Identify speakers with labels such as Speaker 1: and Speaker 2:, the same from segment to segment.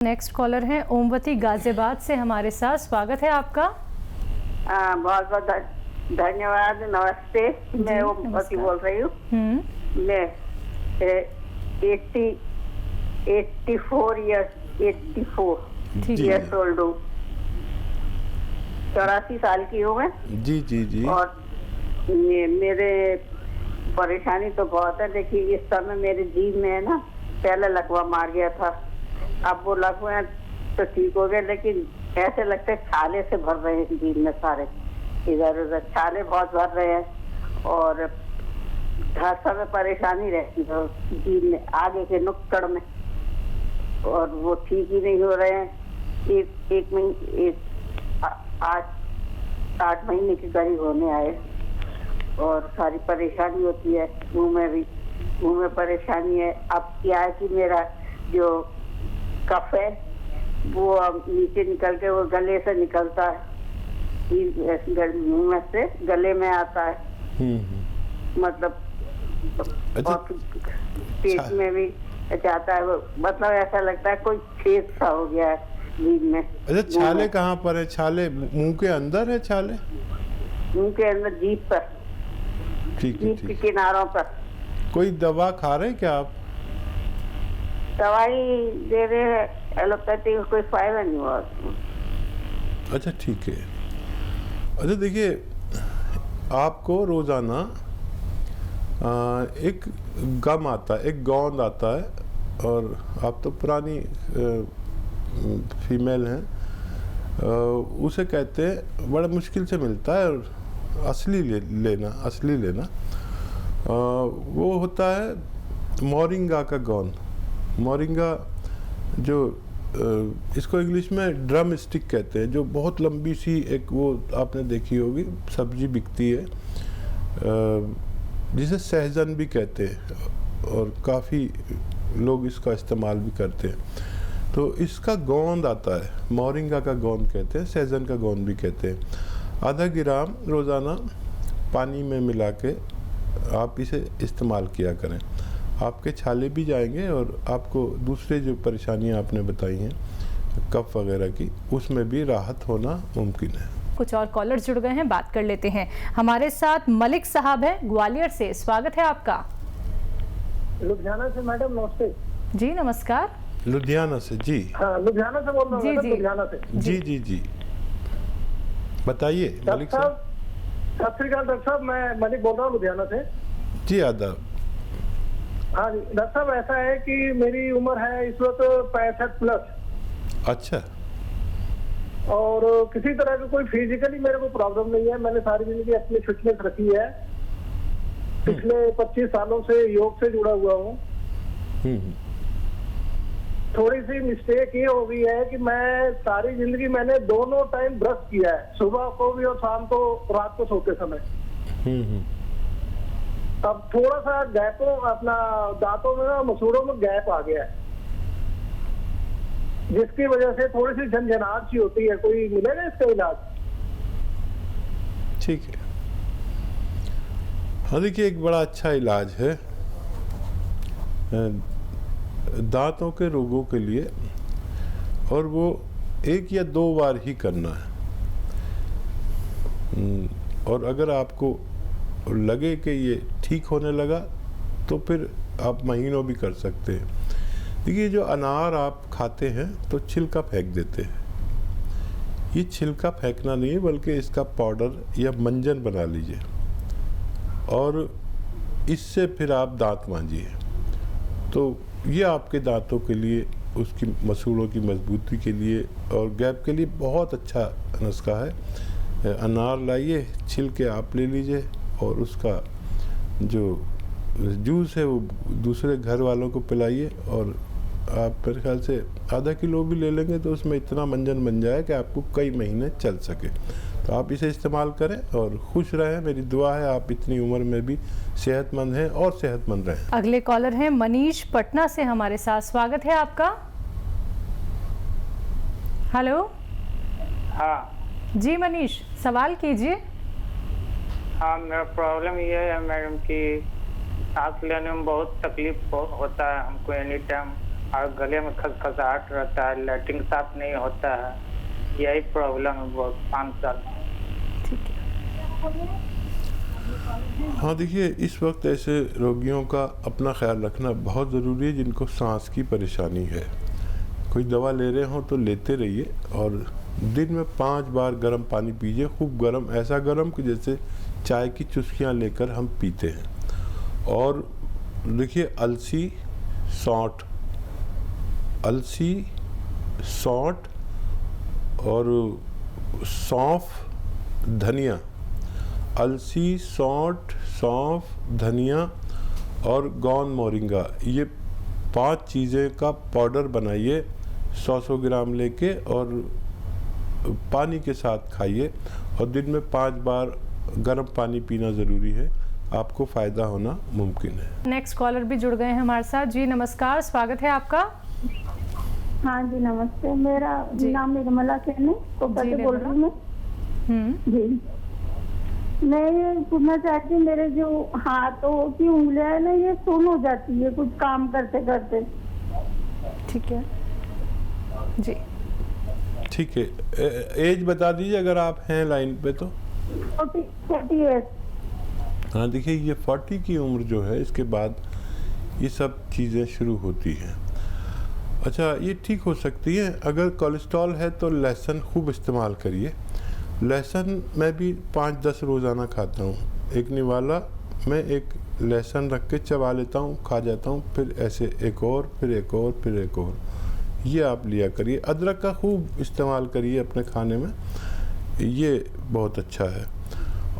Speaker 1: Next collar हैं ओमवती गाजियाबाद से हमारे साथ। स्वागत है आपका।
Speaker 2: बहुत बहुत धन्यवाद। नमस्ते, मैं ओमवती बोल रही हूँ। मैं 84 ईयर्स ओल्ड हूँ। 84 साल की हूँ मैं।
Speaker 3: जी जी जी। और
Speaker 2: मेरे परेशानी तो बहुत है। देखिए, इस समय मेरे जीभ में है ना, पहले लकवा मार गया था, अब वो लकवा तो ठीक हो गया, लेकिन ऐसे लगता है छाले से भर रहे हैं जीभ में, सारे इधर उधर छाले बहुत भर रहे हैं और हर समय परेशानी रहती है जीभ में, आगे के नुक्कड़ में, और वो ठीक ही नहीं हो रहे हैं। आज 8 महीने के करीब होने आए और सारी परेशानी होती है। मुंह में परेशानी है। अब क्या है कि मेरा जो कफ है वो अब नीचे निकल के वो गले से निकलता है, मुंह में से गले में आता है। मतलब पेट में भी जाता है, मतलब ऐसा लगता है कोई छेद सा हो गया है जीभ में।
Speaker 3: अच्छा, छाले कहाँ पर है? छाले मुंह के अंदर है? छाले
Speaker 2: मुंह के अंदर, जीभ पर, जीभ के किनारों पर।
Speaker 3: कोई दवा खा रहे हैं क्या आप?
Speaker 2: दवाई दे रहे हैं एलोपैथी, कोई फायदा नहीं हुआ।
Speaker 3: अच्छा ठीक है। अच्छा देखिए, आपको रोजाना एक गम आता है, एक गोंद आता है, और आप तो पुरानी फीमेल हैं, उसे कहते हैं, बड़ा मुश्किल से मिलता है, और असली लेना वो होता है मोरिंगा का गोंद। मोरिंगा जो इसको इंग्लिश में ड्रम स्टिक कहते हैं, जो बहुत लंबी सी एक, वो आपने देखी होगी, सब्जी बिकती है, जिसे सहजन भी कहते हैं, और काफ़ी लोग इसका इस्तेमाल भी करते हैं। तो इसका गोंद आता है, मोरिंगा का गोंद कहते हैं, सहजन का गोंद भी कहते हैं। आधा ग्राम रोज़ाना पानी में मिला के आप इसे इस्तेमाल किया करें। आपके छाले भी जाएंगे, और आपको दूसरे जो परेशानियां आपने बताई हैं कफ वगैरह की, उसमें भी राहत होना मुमकिन है।
Speaker 1: कुछ और कॉलर जुड़ गए हैं, बात कर लेते हैं। हमारे साथ मलिक साहब हैं ग्वालियर से। स्वागत है आपका।
Speaker 4: लुधियाना से मैडम, नमस्ते।
Speaker 1: जी नमस्कार।
Speaker 3: लुधियाना से? जी
Speaker 4: हाँ, लुधियाना से बोल रहा हूँ। लुधियाना से।
Speaker 3: जी जी जी, बताइए मलिक साहब।
Speaker 4: सत श्री अकाल डॉक्टर साहब, मैं मलिक बोल रहा हूँ लुधियाना से।
Speaker 3: जी आदाब।
Speaker 4: हाँ जी डॉक्टर साहब, ऐसा है कि मेरी उम्र है इस वक्त 65 प्लस।
Speaker 3: अच्छा।
Speaker 4: और किसी तरह की कोई फिजिकली मेरे को प्रॉब्लम नहीं है। मैंने सारी जिंदगी अपनी फिटनेस रखी है। पिछले 25 सालों से योग से जुड़ा हुआ हूँ। थोड़ी सी मिस्टेक ये हो गई है कि मैं सारी जिंदगी मैंने दोनों टाइम ब्रश किया है, सुबह को भी और शाम को, रात को सोते समय। अब थोड़ा सा गैपों, अपना दांतों में ना, मसूड़ों में गैप आ गया है, जिसकी वजह से थोड़ी सी झंझनाहट सी होती है। कोई मिलेगा इसका इलाज?
Speaker 3: ठीक है। हाँ देखिए, एक बड़ा अच्छा इलाज है दांतों के रोगों के लिए, और वो 1 या 2 बार ही करना है। और अगर आपको लगे कि ये ठीक होने लगा, तो फिर आप महीनों भी कर सकते हैं। देखिए, जो अनार आप खाते हैं तो छिलका फेंक देते हैं। ये छिलका फेंकना नहीं है, बल्कि इसका पाउडर या मंजन बना लीजिए, और इससे फिर आप दांत मांजिए। तो ये आपके दांतों के लिए, उसकी मसूड़ों की मजबूती के लिए और गैप के लिए बहुत अच्छा नुस्खा है। अनार लाइए, छिलके आप ले लीजिए, और उसका जो जूस है वो दूसरे घर वालों को पिलाइए, और आप मेरे ख्याल से आधा किलो भी ले लेंगे तो उसमें इतना मंजन बन जाए कि आपको कई महीने चल सके। तो आप इसे इस्तेमाल करें और खुश रहें। मेरी दुआ है आप इतनी उम्र में भी सेहतमंद हैं और सेहतमंद रहें।
Speaker 1: अगले कॉलर हैं मनीष पटना से हमारे साथ। स्वागत है आपका। हेलो।
Speaker 5: हाँ
Speaker 1: जी मनीष, सवाल कीजिए।
Speaker 5: हाँ, मेरा प्रॉब्लम ये है मैडम कि सांस लेने में बहुत तकलीफ होता है हमको। एनी टाइम और गले में खसखसाहट रहता है, लैट्रिन साफ नहीं होता है, यही प्रॉब्लम है बहुत 5 साल।
Speaker 1: ठीक है।
Speaker 3: हाँ देखिए, इस वक्त ऐसे रोगियों का अपना ख्याल रखना बहुत ज़रूरी है जिनको सांस की परेशानी है। कोई दवा ले रहे हो तो लेते रहिए और दिन में 5 बार गर्म पानी पीजिए, खूब गर्म, ऐसा गर्म कि जैसे चाय की चुस्कियाँ लेकर हम पीते हैं। और देखिए, अलसी, सौंठ और सौंफ, धनिया, अलसी, सौंफ, धनिया और गोंद मोरिंगा, ये 5 चीज़ें का पाउडर बनाइए 100 ग्राम लेके और पानी के साथ खाइए और दिन में 5 बार गर्म पानी पीना ज़रूरी है, आपको फ़ायदा होना मुमकिन है।
Speaker 1: नेक्स्ट कॉलर भी जुड़ गए हैं हमारे साथ। जी नमस्कार, स्वागत है आपका।
Speaker 6: हाँ जी नमस्ते, मेरा नाम निर्मला सेन है, कोटा से बोल रही हूँ मैं। जी, मैं ये पूछना चाहती हूँ, मेरे जो हाथों की उंगलियां है ना, ये सुन हो जाती है कुछ काम करते करते।
Speaker 1: ठीक है जी।
Speaker 3: ठीक है, एज बता दीजिए अगर आप हैं लाइन पे तो।
Speaker 6: 40
Speaker 3: हाँ देखिए, ये 40 की उम्र जो है, इसके बाद ये सब चीज़ें शुरू होती हैं। अच्छा, ये ठीक हो सकती है। अगर कोलेस्ट्रॉल है तो लहसुन खूब इस्तेमाल करिए। लहसुन मैं भी 5-10 रोज़ाना खाता हूँ। एक निवाला मैं एक लहसुन रख के चबा लेता हूँ, खा जाता हूँ, फिर ऐसे एक और, फिर एक और, फिर एक और, ये आप लिया करिए। अदरक का खूब इस्तेमाल करिए अपने खाने में, ये बहुत अच्छा है।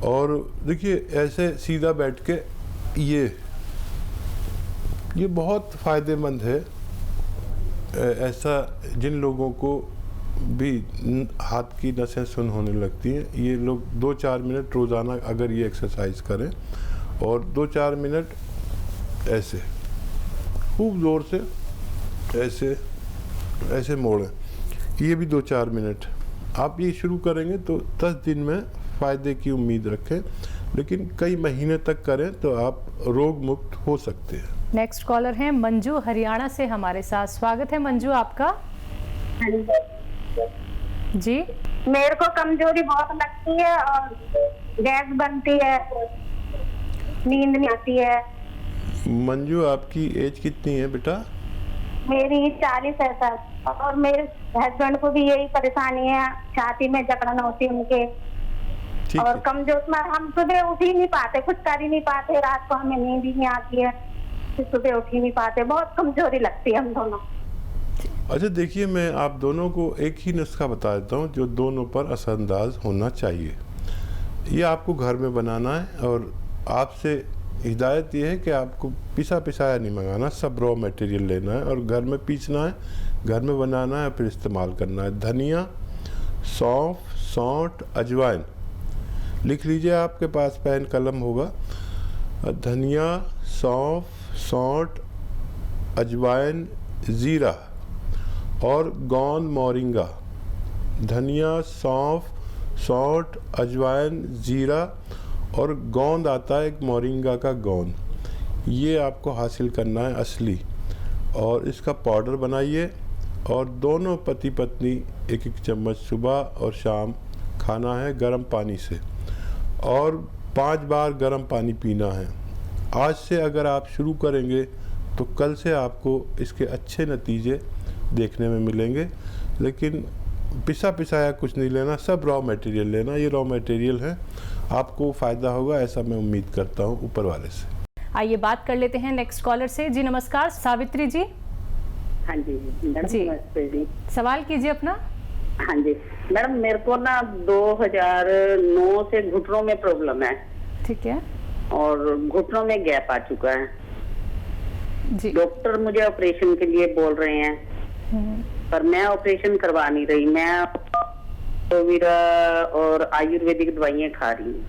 Speaker 3: और देखिए, ऐसे सीधा बैठ के ये बहुत फ़ायदेमंद है। ऐसा जिन लोगों को भी हाथ की नसें सुन होने लगती हैं, ये लोग 2-4 मिनट रोज़ाना अगर ये एक्सरसाइज करें और 2-4 मिनट ऐसे खूब ज़ोर से ऐसे मोड़ें, ये भी 2-4 मिनट आप ये शुरू करेंगे तो 10 दिन में फ़ायदे की उम्मीद रखें, लेकिन कई महीने तक करें तो आप रोग मुक्त हो सकते हैं।
Speaker 1: नेक्स्ट कॉलर हैं मंजू, हरियाणा से हमारे साथ। स्वागत है मंजू आपका। जी,
Speaker 6: मेरे को कमजोरी बहुत लगती है और गैस बनती है, नींद नहीं आती है।
Speaker 3: मंजू, आपकी एज कितनी है बेटा?
Speaker 6: मेरी 40 है सर, और मेरे हस्बैंड को भी यही परेशानी है, छाती में जकड़न होती है उनके।
Speaker 3: ठीक
Speaker 6: और
Speaker 3: है।
Speaker 6: कमजोर में हम सुबह उठ ही नहीं पाते, कुछ कर ही नहीं पाते, रात को हमें नींद ही नहीं आती है, फिर सुबह उठ ही नहीं पाते, बहुत कमजोरी लगती है हम दोनों।
Speaker 3: अच्छा देखिए, मैं आप दोनों को एक ही नुस्खा बता देता हूँ जो दोनों पर असरअंदाज होना चाहिए। ये आपको घर में बनाना है और आपसे हिदायत ये है कि आपको पिसा पिसाया नहीं मंगाना, सब रॉ मटेरियल लेना है और घर में पीसना है, घर में बनाना है, फिर इस्तेमाल करना है। धनिया, सौंफ, सौंठ, अजवाइन, लिख लीजिए, आपके पास पेन कलम होगा। धनिया, सौंफ, सौंठ, अजवाइन, ज़ीरा और गोंद मोरिंगा। धनिया, सौंफ, सौंठ, अजवाइन, ज़ीरा और गोंद आता है एक मोरिंगा का गोंद, ये आपको हासिल करना है असली, और इसका पाउडर बनाइए और दोनों पति पत्नी 1-1 चम्मच सुबह और शाम खाना है गर्म पानी से, और 5 बार गर्म पानी पीना है। आज से अगर आप शुरू करेंगे तो कल से आपको इसके अच्छे नतीजे देखने में मिलेंगे। लेकिन पिसा पिसाया कुछ नहीं लेना, सब रॉ मटेरियल लेना, ये रॉ मटेरियल है, आपको फ़ायदा होगा, ऐसा मैं उम्मीद करता हूँ ऊपर वाले से।
Speaker 1: आइए बात कर लेते हैं नेक्स्ट कॉलर से। जी नमस्कार, सावित्री जी।
Speaker 2: हाँ जी मैडम,
Speaker 1: जी।
Speaker 2: नमस्ते जी।
Speaker 1: सवाल कीजिए अपना।
Speaker 2: हाँ जी मैडम, मेरे को ना 2009 से घुटनों में प्रॉब्लम है।
Speaker 1: ठीक है
Speaker 2: और घुटनों में गैप आ चुका है
Speaker 1: जी।
Speaker 2: डॉक्टर मुझे ऑपरेशन के लिए बोल रहे हैं, पर मैं ऑपरेशन करवा नहीं रही। मैं टोवीरा और आयुर्वेदिक दवाइयाँ खा रही हूँ।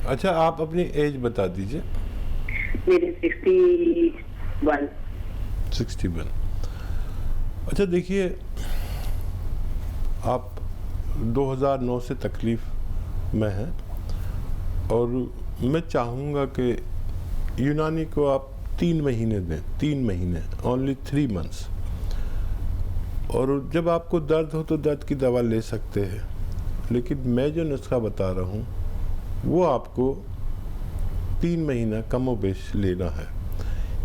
Speaker 3: अच्छा, आप अपनी एज बता दीजिए।
Speaker 2: मेरी 61।
Speaker 3: 61। अच्छा देखिए, आप 2009 से तकलीफ़ में हैं और मैं चाहूँगा कि यूनानी को आप 3 महीने दें, 3 महीने, ओनली 3 मंथ्स। और जब आपको दर्द हो तो दर्द की दवा ले सकते हैं, लेकिन मैं जो नुस्खा बता रहा हूँ वो आपको 3 महीना कमोबेश लेना है।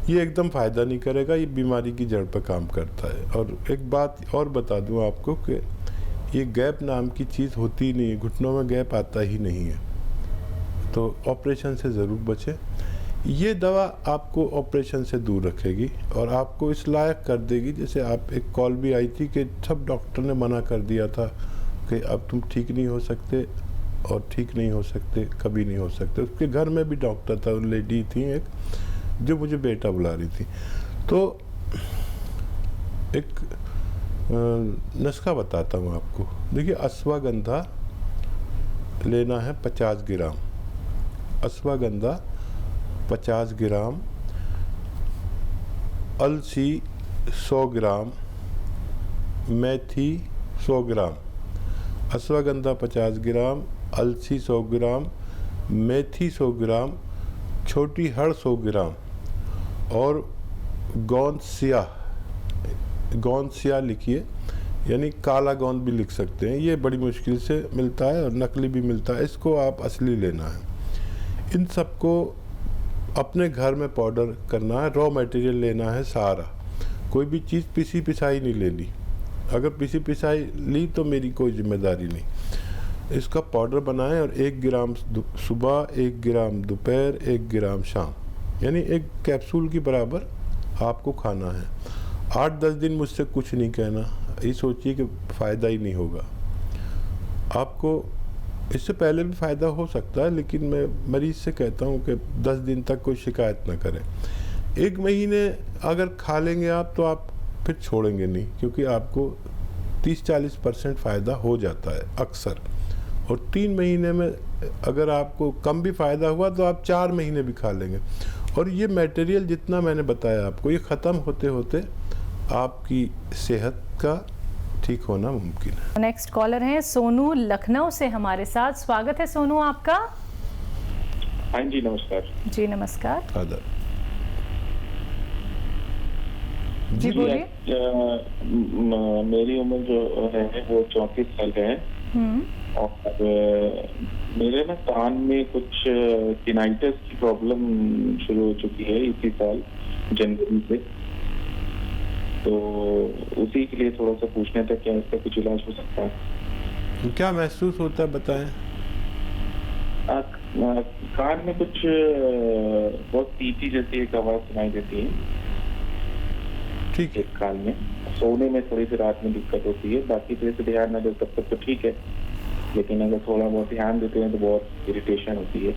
Speaker 3: ये एकदम फ़ायदा नहीं करेगा, ये बीमारी की जड़ पर काम करता है। और एक बात और बता दूँ आपको कि ये गैप नाम की चीज़ होती ही नहीं है, घुटनों में गैप आता ही नहीं है, तो ऑपरेशन से ज़रूर बचें। ये दवा आपको ऑपरेशन से दूर रखेगी और आपको इस लायक कर देगी। जैसे आप एक कॉल भी आई थी कि सब डॉक्टर ने मना कर दिया था कि अब तुम ठीक नहीं हो सकते और ठीक नहीं हो सकते, कभी नहीं हो सकते। उसके घर में भी डॉक्टर था, लेडी थी एक, जो मुझे बेटा बुला रही थी। तो एक नुस्खा बताता हूँ आपको। देखिए, अश्वगंधा लेना है 50 ग्राम, अश्वगंधा 50 ग्राम, अलसी 100 ग्राम, मेथी 100 ग्राम। अश्वगंधा 50 ग्राम, अलसी 100 ग्राम, मेथी 100 ग्राम, छोटी हड़ 100 ग्राम और गोंद स्याह, गोंद स्याह लिखिए, यानी काला गोंद भी लिख सकते हैं। ये बड़ी मुश्किल से मिलता है और नकली भी मिलता है, इसको आप असली लेना है। इन सबको अपने घर में पाउडर करना है, रॉ मटेरियल लेना है सारा। कोई भी चीज़ पिसी पिसाई नहीं लेनी, अगर पिसी पिसाई ली तो मेरी कोई जिम्मेदारी नहीं। इसका पाउडर बनाएं और 1 ग्राम सुबह, 1 ग्राम दोपहर, 1 ग्राम शाम, यानी एक कैप्सूल की बराबर आपको खाना है। 8-10 दिन मुझसे कुछ नहीं कहना, ये सोचिए कि फ़ायदा ही नहीं होगा आपको। इससे पहले भी फ़ायदा हो सकता है, लेकिन मैं मरीज़ से कहता हूँ कि 10 दिन तक कोई शिकायत ना करें। 1 महीने अगर खा लेंगे आप तो आप फिर छोड़ेंगे नहीं, क्योंकि आपको 30-40% फ़ायदा हो जाता है अक्सर। और 3 महीने में अगर आपको कम भी फ़ायदा हुआ तो आप 4 महीने भी खा लेंगे। और ये मटेरियल जितना मैंने बताया आपको, ये ख़त्म होते होते आपकी सेहत का ठीक होना मुमकिन है।
Speaker 1: नेक्स्ट कॉलर हैं सोनू लखनऊ से हमारे साथ। स्वागत है सोनू आपका।
Speaker 7: हाँ जी, नमस्कार।
Speaker 1: जी नमस्कार।
Speaker 3: आदर
Speaker 1: जी बोलिए।
Speaker 7: मेरी उम्र जो है वो 34 साल है और मेरे ना कान में कुछ टिनाइटिस की प्रॉब्लम शुरू हो चुकी है इसी साल जनवरी से, तो उसी के लिए थोड़ा सा पूछना था, क्या इसका कुछ इलाज हो सकता है?
Speaker 3: क्या महसूस होता है बताएं?
Speaker 7: कान में कुछ बहुत तीखी जैसी एक आवाज सुनाई देती है।
Speaker 3: ठीक है।
Speaker 7: कान में सोने में थोड़ी सी रात में दिक्कत होती है, बाकी तो ऐसे ध्यान न दे तब तक तो ठीक है, लेकिन अगर थोड़ा बहुत ध्यान देते हैं तो बहुत इरिटेशन होती है।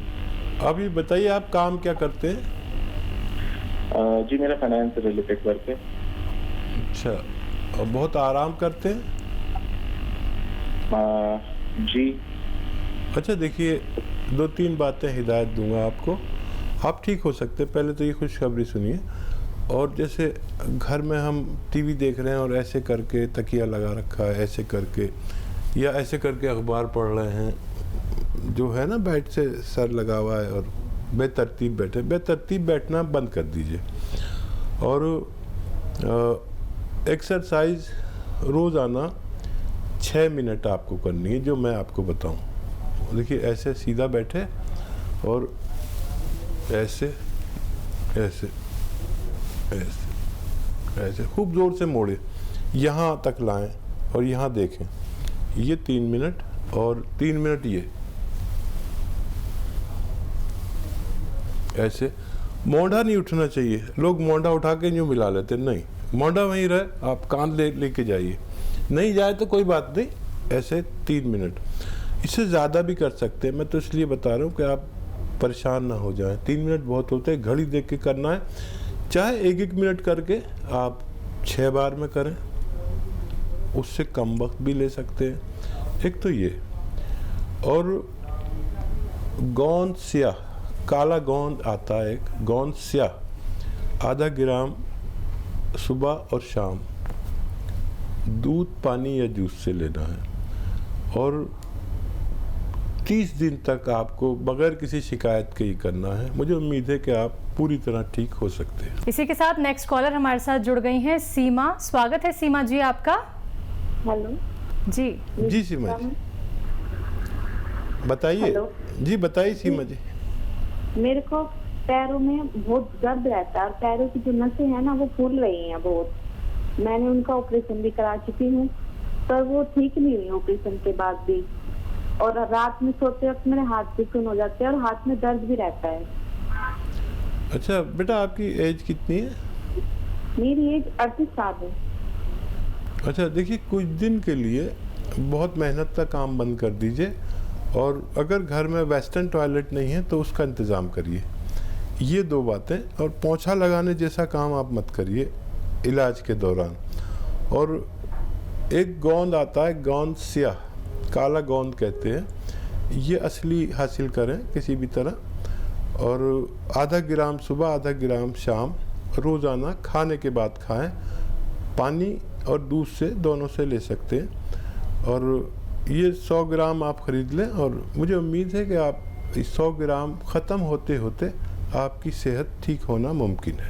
Speaker 3: अभी बताइए, आप काम क्या करते हैं?
Speaker 7: जी, मेरा फाइनेंस से रिलेटेड वर्क है।
Speaker 3: अच्छा, और बहुत आराम करते हैं?
Speaker 7: जी।
Speaker 3: अच्छा, देखिए 2-3 बातें हिदायत दूंगा आपको, आप ठीक हो सकते हैं। पहले तो ये खुशखबरी सुनिए। और जैसे घर में हम टीवी देख रहे हैं और ऐसे करके तकिया लगा रखा है, ऐसे करके, या ऐसे करके अखबार पढ़ रहे हैं, जो है ना बेड से सर लगा हुआ है और बेतरतीब बैठे, बेतरतीब बैठना बंद कर दीजिए। और एक्सरसाइज रोज़ाना 6 मिनट आपको करनी है, जो मैं आपको बताऊं। देखिए, ऐसे सीधा बैठे और ऐसे ऐसे ऐसे ऐसे खूब ज़ोर से मोड़े, यहाँ तक लाएं और यहाँ देखें। ये 3 मिनट और 3 मिनट ये ऐसे। मोंढा नहीं उठना चाहिए, लोग मोंढा उठा के यूँ मिला लेते, नहीं, मोंढा वहीं रहे, आप कान लेके जाइए, नहीं जाए तो कोई बात नहीं, ऐसे 3 मिनट। इससे ज़्यादा भी कर सकते हैं, मैं तो इसलिए बता रहा हूँ कि आप परेशान ना हो जाएं। 3 मिनट बहुत होते हैं, घड़ी देख के करना है, चाहे 1-1 मिनट करके आप 6 बार में करें, उससे कम वक्त भी ले सकते हैं। एक तो ये, और गोंद स्याह, काला गोंद आता है एक, गोंद स्याह आधा ग्राम सुबह और शाम दूध, पानी या जूस से लेना है। और 30 दिन तक आपको बगैर किसी शिकायत के ही करना है। मुझे उम्मीद है कि आप पूरी तरह ठीक हो सकते हैं।
Speaker 1: इसी के साथ नेक्स्ट कॉलर हमारे साथ जुड़ गई हैं सीमा। स्वागत है सीमा जी आपका।
Speaker 6: हेलो
Speaker 3: जी सीमा जी बताइए। जी बताइए सीमा जी।
Speaker 6: मेरे को पैरों में बहुत दर्द रहता है और पैरों की जो नसें हैं ना वो फूल रही हैं बहुत। मैंने उनका ऑपरेशन भी करा चुकी हूँ पर वो ठीक नहीं हुई ऑपरेशन के बाद भी। और रात में सोते वक्त मेरे हाथ भी सुन हो जाते हैं और हाथ में दर्द भी रहता है।
Speaker 3: अच्छा बेटा आपकी एज कितनी है?
Speaker 6: मेरी एज 38 साल है।
Speaker 3: अच्छा देखिए कुछ दिन के लिए बहुत मेहनत का काम बंद कर दीजिए और अगर घर में वेस्टर्न टॉयलेट नहीं है तो उसका इंतज़ाम करिए। ये 2 बातें। और पोंछा लगाने जैसा काम आप मत करिए इलाज के दौरान। और एक गोंद आता है, गोंद स्याह, काला गोंद कहते हैं, ये असली हासिल करें किसी भी तरह। और आधा ग्राम सुबह आधा ग्राम शाम रोज़ाना खाने के बाद खाएं। पानी और दूध से दोनों से ले सकते हैं। और ये 100 ग्राम आप ख़रीद लें और मुझे उम्मीद है कि आप इस 100 ग्राम ख़त्म होते होते आपकी सेहत ठीक होना मुमकिन है।